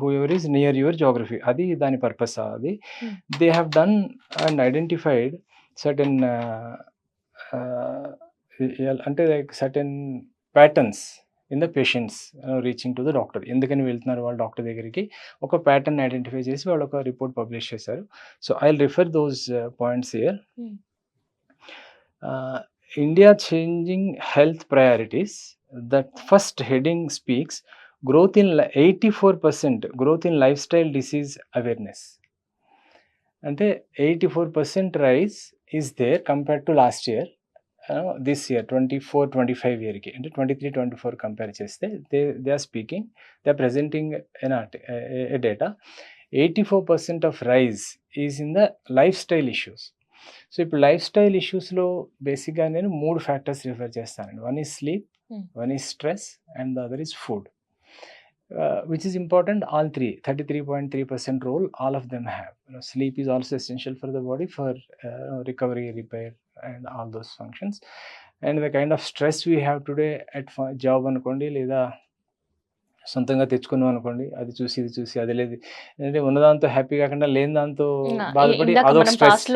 whoever is near your geography, అది దాని పర్పస్. అది they have done and identified certain అంటే like certain patterns in the patients reaching to the doctor. ఎందుకని వెళ్తున్నారు వాళ్ళు doctor దగ్గరికి, ఒక ప్యాటర్న్ ఐడెంటిఫై చేసి వాళ్ళు ఒక రిపోర్ట్ పబ్లిష్ చేశారు. So I refer those points here. India changing health priorities, that first heading speaks growth in 84% growth in lifestyle disease awareness. అంటే 84% rise is there compared to last year. This year 24-25 ఇయర్కి, అంటే 23-24 compare చేస్తే they are speaking, they are presenting a data. 84% of rise is in the lifestyle issues. So ఇప్పుడు lifestyle ఇష్యూస్లో బేసిక్గా నేను 3 factors refer చేస్తానండి. One is sleep, one is stress, and the other is food. Which is important, all three, 33.3% role all of them have. Sleep is also essential for the body for recovery, repair, and all those functions. And the kind of stress we have today at job అనుకోండి, లేదా సొంతంగా తెచ్చుకున్నాం అనుకోండి, అది చూసి ఇది చూసి అది లేదు, అంటే ఉన్నదాంతో హ్యాపీ కాకుండా లేని దాంతో బాధపడి అదొక స్ట్రెస్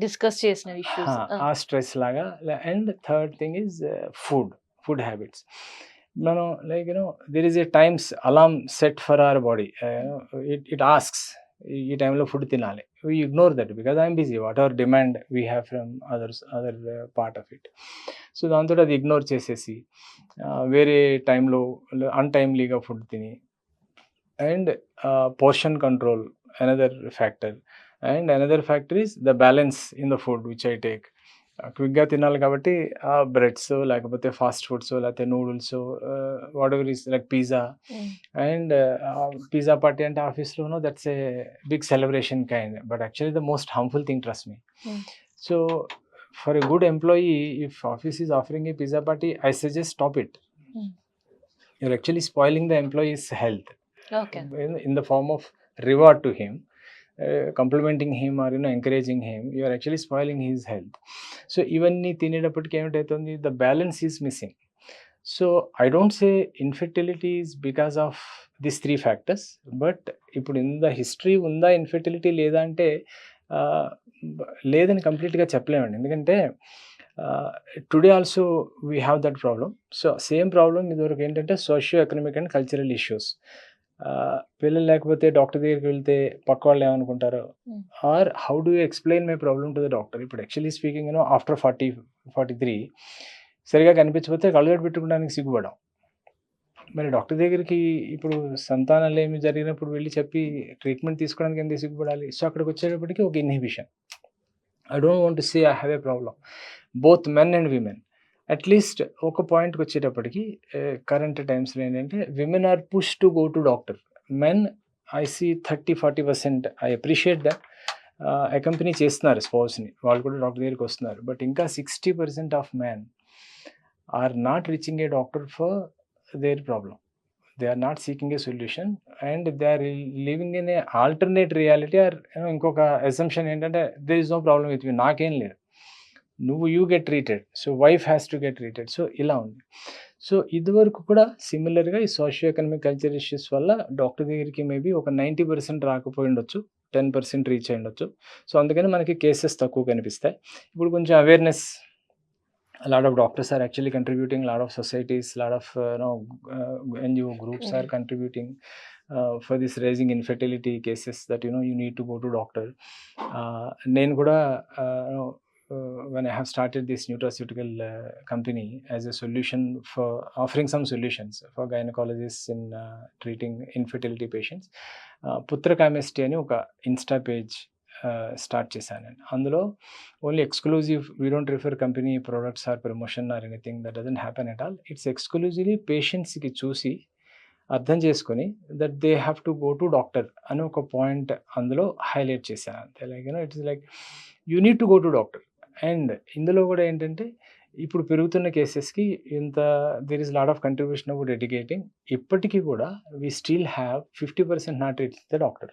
డిస్కస్ చేసిన ఇష్యూస్, ఆ స్ట్రెస్ లాగా. And third thing is food habits. మనం like there is a times alarm set for our body. It asks ఈ టైంలో ఫుడ్ తినాలి. We ignore that because I'm busy, whatever demand we have from other part of it. So దాంతో అది ignore చేసేసి వేరే టైంలో అన్టైమ్లీగా food తిని. And portion control another factor. And another factor is the balance in the food which I take. క్విక్గా తినాలి కాబట్టి ఆ బ్రెడ్స్, లేకపోతే ఫాస్ట్ ఫుడ్స్, లేకపోతే noodles, whatever is like pizza. And pizza party అంటే ఆఫీస్లోనూ that's a big celebration kind, but actually the most harmful thing, trust me. So for a good employee, if office is offering a pizza party, I suggest stop it. You're actually spoiling the employees health in the form of reward to him. Complimenting him or encouraging him, you are actually spoiling his health. So ఇవన్నీ తినేటప్పటికి ఏమిటవుతుంది, the balance is missing. So I don't say infertility is because of these 3 factors, but ఇప్పుడు in the history ఉందా infertility లేదా అంటే లేదని కంప్లీట్గా చెప్పలేమండి. ఎందుకంటే today also we have that problem. So same problem ఇదివరకు ఏంటంటే socio economic and cultural issues. పిల్లలు లేకపోతే డాక్టర్ దగ్గరికి వెళ్తే పక్క వాళ్ళు ఏమనుకుంటారు, or how do you explain my problem to the doctor. ఇప్పుడు యాక్చువల్లీ స్పీకింగ్ ఆఫ్టర్ 40-43 సరిగా కనిపించకపోతే కళ్ళజోడు పెట్టుకోవడానికి సిగ్గుపడం. మరి డాక్టర్ దగ్గరికి ఇప్పుడు సంతానాలు ఏమి జరిగినప్పుడు వెళ్ళి చెప్పి ట్రీట్మెంట్ తీసుకోవడానికి ఎందుకు సిగ్గుపడాలి. సో అక్కడికి వచ్చేటప్పటికి ఒక inhibition. I don't want to say I have a problem, both men and women. At least ఒక పాయింట్కి వచ్చేటప్పటికి కరెంట్ టైమ్స్లో ఏంటంటే women are push to go to doctor. Men I see 30-40%. I appreciate that. Accompany చేస్తున్నారు స్పౌస్ని, వాళ్ళు కూడా డాక్టర్ దగ్గరికి వస్తున్నారు. బట్ ఇంకా 60% of men are not reaching a doctor for their problem. They are not seeking a solution and they are living in a alternate reality. Or ఇంకొక assumption ఏంటంటే there is no problem with me, నాకేం లేదు, నువ్వు you get treated, so wife has to get treated. So ఇలా ఉంది. So ఇదివరకు కూడా సిమిలర్గా ఈ సోషియో ఎకనామిక్ కల్చర్ ఇష్యూస్ వల్ల డాక్టర్ దగ్గరికి మేబీ ఒక 90% రాకపోయి ఉండొచ్చు, 10% రీచ్ అయి ఉండొచ్చు. సో అందుకని మనకి కేసెస్ తక్కువ కనిపిస్తాయి. ఇప్పుడు కొంచెం awareness a lot of doctors are actually contributing, a lot of societies, a lot of NGO groups are contributing for this raising infertility cases, that you need to go to doctor. Nenu kuda when I have started this nutraceutical company as a solution for offering some solutions for gynecologists in treating infertility patients, Putra Chemistry అని ఒక Insta page start చేశాను నేను. అందులో only exclusive, we don't refer company products or promotion or anything, that doesn't happen at all. It's exclusively పేషెంట్స్కి చూసి అర్థం చేసుకొని that they have to go to doctor అని ఒక పాయింట్ అందులో హైలైట్ చేశాను అంతే. Like it's like you need to go to doctor. And ఇందులో కూడా ఏంటంటే ఇప్పుడు పెరుగుతున్న కేసెస్కి ఇంత there is lot of contribution about educating. ఇప్పటికీ కూడా we still have 50% not reach the doctor.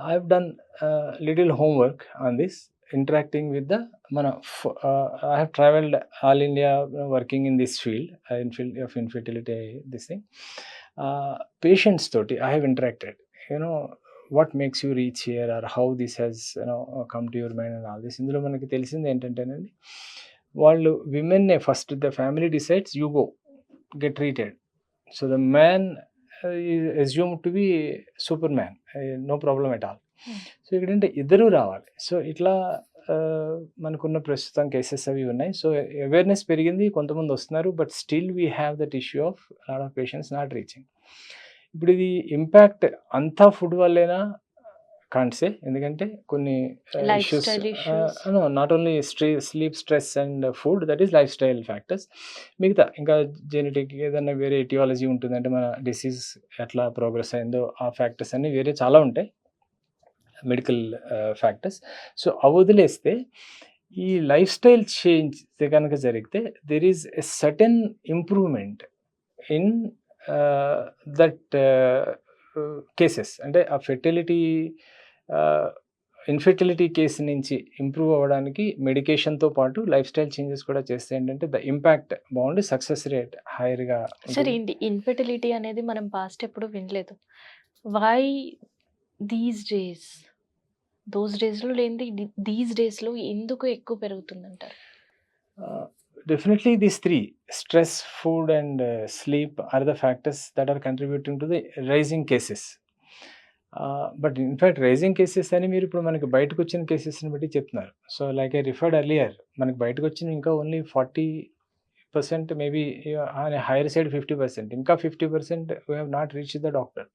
I've done little homework on this, interacting with the I have traveled all India working in this field, in field of infertility, this thing. Patients toti I have interacted, what makes you reach here, or how this has come to your mind and all this. ఇందులో మనకి తెలిసింది ఏంటంటేనండి, వాళ్ళు women first the family decides you go get treated. So the man is assumed to be Superman, no problem at all. So ఇక్కడంటే ఇద్దరూ రావాలి. So ఇట్లా మనకున్న ప్రస్తుతం కేసెస్ అవి ఉన్నాయి. సో అవేర్నెస్ పెరిగింది, కొంతమంది వస్తున్నారు, but still we have that issue of lot of patients not reaching. ఇప్పుడు ఇది ఇంపాక్ట్ అంతా ఫుడ్ వల్లేనా కాంట్ సే, ఎందుకంటే కొన్ని issues, not only sleep, stress and food, that is life style factors. మిగతా ఇంకా జెనెటిక్ ఏదైనా వేరే ఎటియాలజీ ఉంటుంది, అంటే మన డిసీజ్ ఎట్లా ప్రోగ్రెస్ అయిందో ఆ ఫ్యాక్టర్స్ అన్నీ వేరే చాలా ఉంటాయి, మెడికల్ ఫ్యాక్టర్స్. సో అవి వదిలేస్తే ఈ లైఫ్ స్టైల్ చేంజ్ కనుక జరిగితే there is a certain improvement in that cases. అంటే ఆ ఇన్ఫెర్టిలిటీ కేసు నుంచి ఇంప్రూవ్ అవ్వడానికి మెడికేషన్తో పాటు లైఫ్ స్టైల్ చేంజెస్ కూడా చేస్తే ఏంటంటే ద ఇంపాక్ట్ బాగుండి, సక్సెస్ రేట్ హైర్గా. సరే ఏంటి ఇన్ఫెర్టిలిటీ అనేది మనం పాస్ట్ ఎప్పుడు వినలేదు, వై దీస్ డేస్, దోస్ డేస్లో లేనిది దీస్ డేస్లో ఎందుకు ఎక్కువ పెరుగుతుందంటారు? Definitely these three, stress, food and sleep, are the factors that are contributing to the rising cases. But in fact rising cases అని మీరు ఇప్పుడు మనకి బయటకు వచ్చిన కేసెస్ని బట్టి చెప్తున్నారు. So like I referred earlier, మనకి బయటకు వచ్చిన ఇంకా ఓన్లీ 40%, మేబీ హైయర్ సైడ్ 50%, ఇంకా 50% we have not reach the doctor.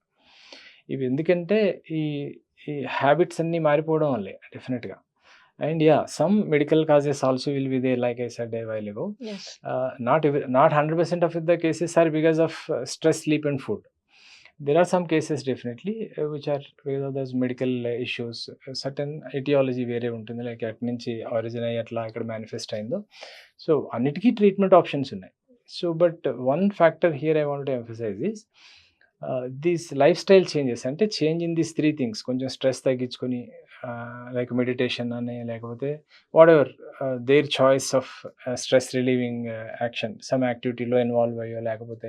ఇవి ఎందుకంటే ఈ హ్యాబిట్స్ అన్నీ మారిపోవడం వల్లే డెఫినెట్గా. And yeah, some medical causes also will be there, like I said a while ago. Yes. Not 100% of the cases are because of stress, sleep and food. There are some cases definitely which are because of those medical issues, certain etiology వేరే ఉంటుంది, like అటు నుంచి origin అయ్యి అట్లా ఇక్కడ manifest అయిందో. So అన్నిటికీ treatment options ఉన్నాయి. So but one factor here I want to emphasize is these lifestyle changes, అంటే చేంజ్ ఇన్ దీస్ 3 things. కొంచెం స్ట్రెస్ తగ్గించుకొని లైక్ మెడిటేషన్ అని, లేకపోతే whatever their choice of stress relieving action, some యాక్టివిటీలో involve అయ్యో, లేకపోతే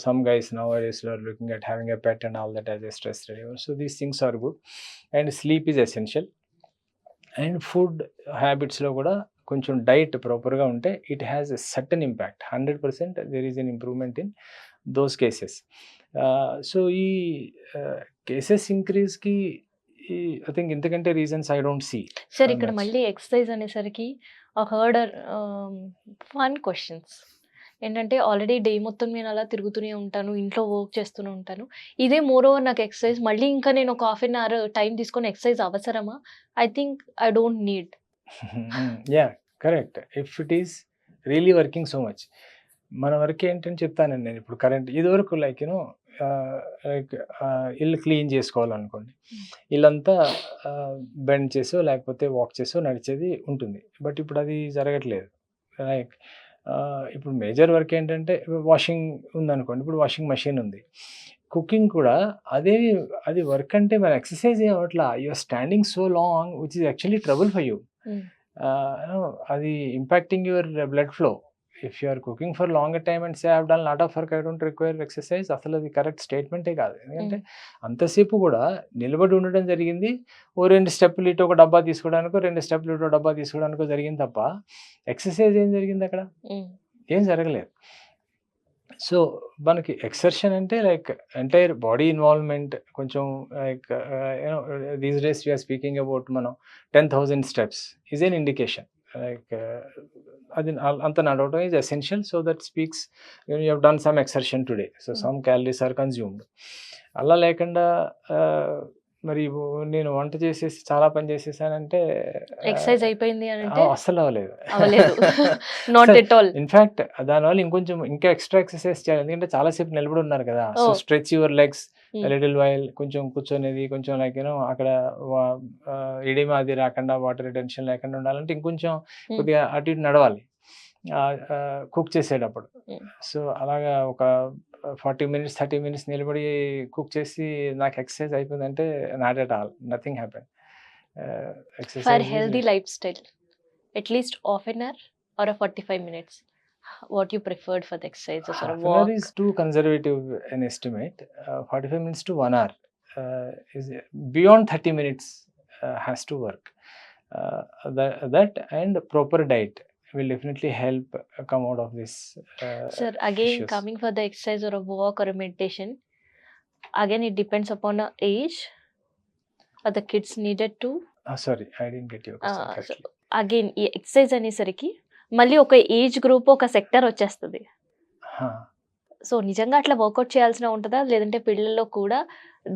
some guys now డేస్లో are looking at having a pet and all that as a stress reliever. So these things are good. And sleep is essential. And food హ్యాబిట్స్లో కూడా కొంచెం diet ప్రాపర్గా ఉంటే it has a certain impact. 100% there is an improvement in those cases. So ఈ cases ఇంక్రీజ్కి I think ఇంతకంటే reasons I don't see. Sir ఇక్కడ మళ్ళీ ఎక్సర్సైజ్ అనేసరికి హర్డ్ ఫన్ క్వశ్చన్స్ ఏంటంటే, ఆల్రెడీ డే మొత్తం నేను అలా తిరుగుతూనే ఉంటాను, ఇంట్లో వర్క్ చేస్తూనే ఉంటాను, ఇదే మోర్ ఓవర్ నాకు ఎక్సర్సైజ్, మళ్ళీ ఇంకా నేను ఒక ½ an hour టైం తీసుకొని ఎక్సర్సైజ్ అవసరమా? I think I don't need. Yeah correct. If it is really working so much, మన వర్క్ ఏంటని చెప్తానండి నేను. ఇప్పుడు కరెంట్ ఇదివరకు లైక్ లైక్ ఇల్లు క్లీన్ చేసుకోవాలనుకోండి, ఇల్లంతా బెండ్ చేసో లేకపోతే వాక్ చేసో నడిచేది ఉంటుంది. బట్ ఇప్పుడు అది జరగట్లేదు. లైక్ ఇప్పుడు మేజర్ వర్క్ ఏంటంటే, వాషింగ్ ఉందనుకోండి, ఇప్పుడు వాషింగ్ మెషిన్ ఉంది. కుకింగ్ కూడా అది వర్క్ అంటే మన ఎక్సర్సైజ్ అవ్వట్లా. You're standing so long which is actually trouble for you. అది impacting your blood flow. If you are cooking for longer time and say I have done lot of work, I don't require exercise, అసలు అది correct స్టేట్మెంటే కాదు. ఎందుకంటే అంతసేపు కూడా నిలబడి ఉండడం జరిగింది, ఓ 2 స్టెప్పులు ఇటు ఒక డబ్బా తీసుకోవడానికో 2 స్టెప్పులు ఇటు ఒక డబ్బా తీసుకోవడానికో జరిగింది తప్ప ఎక్సర్సైజ్ ఏం జరిగింది అక్కడ? ఏం జరగలేదు. సో మనకి ఎక్సర్షన్ అంటే లైక్ ఎంటైర్ బాడీ ఇన్వాల్వ్మెంట్, కొంచెం like you know these days we are speaking about మనం 10,000 steps is an indication. Like అది అంత నడవడం is essential, so that speaks you have done some exertion today, so some calories are consumed. అలా లేకుండా మరి నేను వంట చేసేసి చాలా పని చేసేసానంటే ఎక్సర్సైజ్ అయిపోయింది అని అంటే అస్సలు అవ్వలేదు. అవ్వలేదు. Not at all. ఇన్ఫాక్ట్ దానివల్ల ఇంకొంచెం ఇంకా ఎక్స్ట్రా ఎక్సర్సైజ్ చేయాలి, ఎందుకంటే చాలాసేపు నిలబడి ఉన్నారు కదా. So stretch your legs little while, కొంచెం కూర్చొనేది, కొంచెం లైక్ యూనో అక్కడ ఎడిమా అది రాకుండా, వాటర్ రిటెన్షన్ లేకుండా ఉండాలంటే ఇంకొంచెం కొద్దిగా అటు ఇటు నడవాలి కుక్ చేసేటప్పుడు. సో అలాగా ఒక 40 minutes 30 minutes నిలబడి కుక్ చేసి నాకు ఎక్సర్సైజ్ అయిపోయిందంటే not at all, nothing happen. For healthy lifestyle at least half an hour or 45 minutes, what you preferred for the exercises or a half an hour walk? is too conservative an estimate. 45 minutes to 1 hour is beyond 30 minutes has to work. That and proper diet will definitely help come out of this Sir, again issues. coming for the exercise or a walk or a meditation, again it depends upon the age, or the kids needed to Sorry, I didn't get your question so correctly. again ఈ exercise అనేసరికి మళ్ళీ ఒక age group ఒక sector వచ్చేస్తుంది. So నిజంగా అట్లా workout చేయాల్సిన ఉంటుందా, లేదంటే పిల్లల్లో కూడా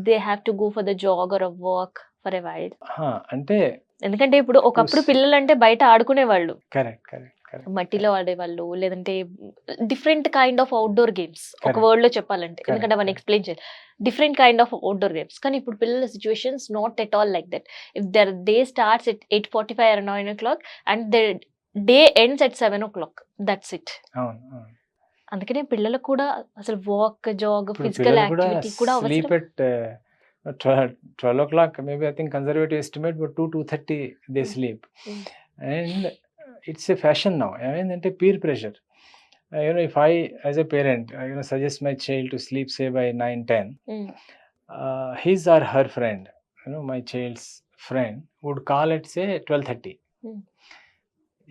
they have to go for the jog or walk for a while? అంటే ఎందుకంటే ఇప్పుడు ఒకప్పుడు పిల్లలు అంటే బయట ఆడుకునేవాళ్ళు, కరెక్ట్ మట్టిలో ఆడేవాళ్ళు, లేదంటే different kind of outdoor games, ఒక వర్డ్ లో చెప్పాలంటే, ఎందుకంటే మనం ఎక్స్ప్లెయిన్ చేయాలి, different kind of outdoor games. కానీ ఇప్పుడు పిల్లల situations not at all like that. If their day starts at 8:45 or 9 o'clock and the day ends at 7 o'clock, that's it. అందుకనే పిల్లలకు కూడా అసలు వాక్, జాగ్, ఫిజికల్ యాక్టివిటీ కూడా sleep అవసరం. at 12 o'clock, maybe I think conservative estimate, but 2:30 they sleep. And it's a fashion now. I mean, అంటే peer pressure. If I as a parent suggest my child to sleep say by 9-10, his or her friend, my child's friend would call at say 12:30.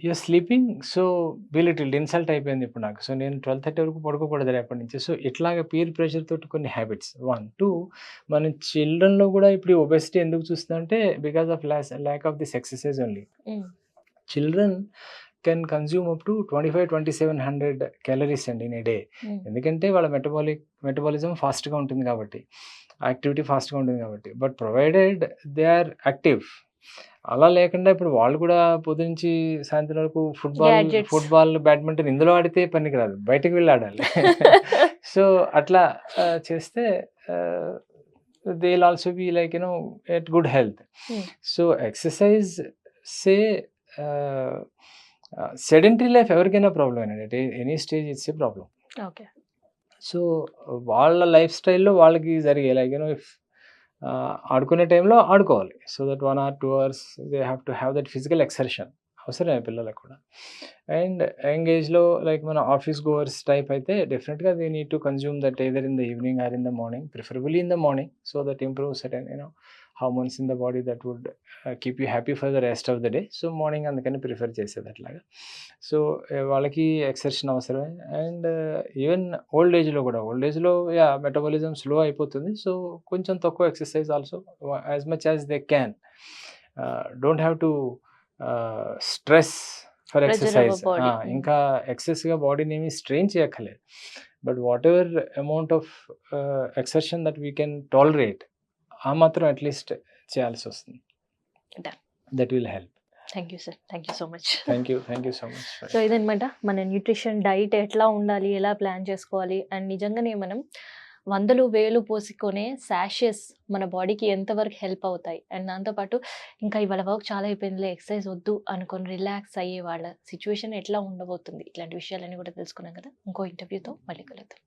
You're sleeping, so belittled, insult అయిపోయింది ఇప్పుడు నాకు. So నేను 12:30 వరకు పడుకోకూడదు రేపటి నుంచి. So ఇట్లాగ peer pressure తోటి కొన్ని హ్యాబిట్స్ 1 2 మన చిల్డ్రన్లో కూడా ఇప్పుడు ఒబెసిటీ ఎందుకు చూస్తుందంటే because of lack of this exercise only. Children can consume up to 25-2700 calories అండి ఇన్ ఏ డే. ఎందుకంటే వాళ్ళ మెటబాలిజం ఫాస్ట్గా ఉంటుంది కాబట్టి, యాక్టివిటీ ఫాస్ట్గా ఉంటుంది కాబట్టి. But provided they are active. అలా లేకుండా ఇప్పుడు వాళ్ళు కూడా పొద్దునుంచి సాయంత్రం వరకు ఫుట్బాల్, బ్యాడ్మింటన్ ఇందులో ఆడితే పనికి రాదు, బయటకు వెళ్ళి ఆడాలి. సో అట్లా చేస్తే they will also be like at good health. So exercise say sedentary life ఎవరికైనా ప్రాబ్లం అండి, any stage it's a problem. Okay. So వాళ్ళ లైఫ్ స్టైల్లో వాళ్ళకి జరిగే లైక్ ఇఫ్ ఆడుకునే టైంలో ఆడుకోవాలి. So that 1 or 2 hours they have to have that physical exertion అవసరమే పిల్లలకు కూడా. అండ్ యంగేజ్లో లైక్ మన ఆఫీస్ గోవర్స్ టైప్ అయితే డెఫినెట్గా they need to consume that either in the evening or in the morning, preferably in the morning, so that improves certain hormones in the body that would keep you happy for the rest of the day. So morning అందుకని prefer చేసేది అట్లాగా. So వాళ్ళకి exertion అవసరమే. And even old ఏజ్లో metabolism slow అయిపోతుంది. So కొంచెం తక్కువ exercise also as much as they can. Don't have to stress for exercise. ఇంకా ఎక్సెస్గా బాడీని ఏమి స్ట్రెయిన్ చేయక్కర్లేదు. But what ever amount of exertion that we can tolerate, ఆ మాత్రం అట్లీస్ట్ చేయాల్సి వస్తుంది. That will help. Thank you sir, thank you so much. Thank you so much. So ఇదనమాట మన న్యూట్రిషన్ డైట్ ఎట్లా ఉండాలి, ఎలా ప్లాన్ చేసుకోవాలి, అండ్ నిజంగానే మనం 100,000 పోసుకునే శాషెస్ మన బాడీకి ఎంతవరకు హెల్ప్ అవుతాయి. అండ్ దాంతోపాటు ఇంకా ఇవాళ వర్క్ చాలా అయిపోయిందిలే, ఎక్సర్సైజ్ వద్దు అనుకొని రిలాక్స్ అయ్యే వాళ్ళ సిచ్యువేషన్ ఎట్లా ఉండబోతుంది, ఇట్లాంటి విషయాలన్నీ కూడా తెలుసుకున్నాం కదా. ఇంకో ఇంటర్వ్యూతో మళ్ళీ కలుద్దాం.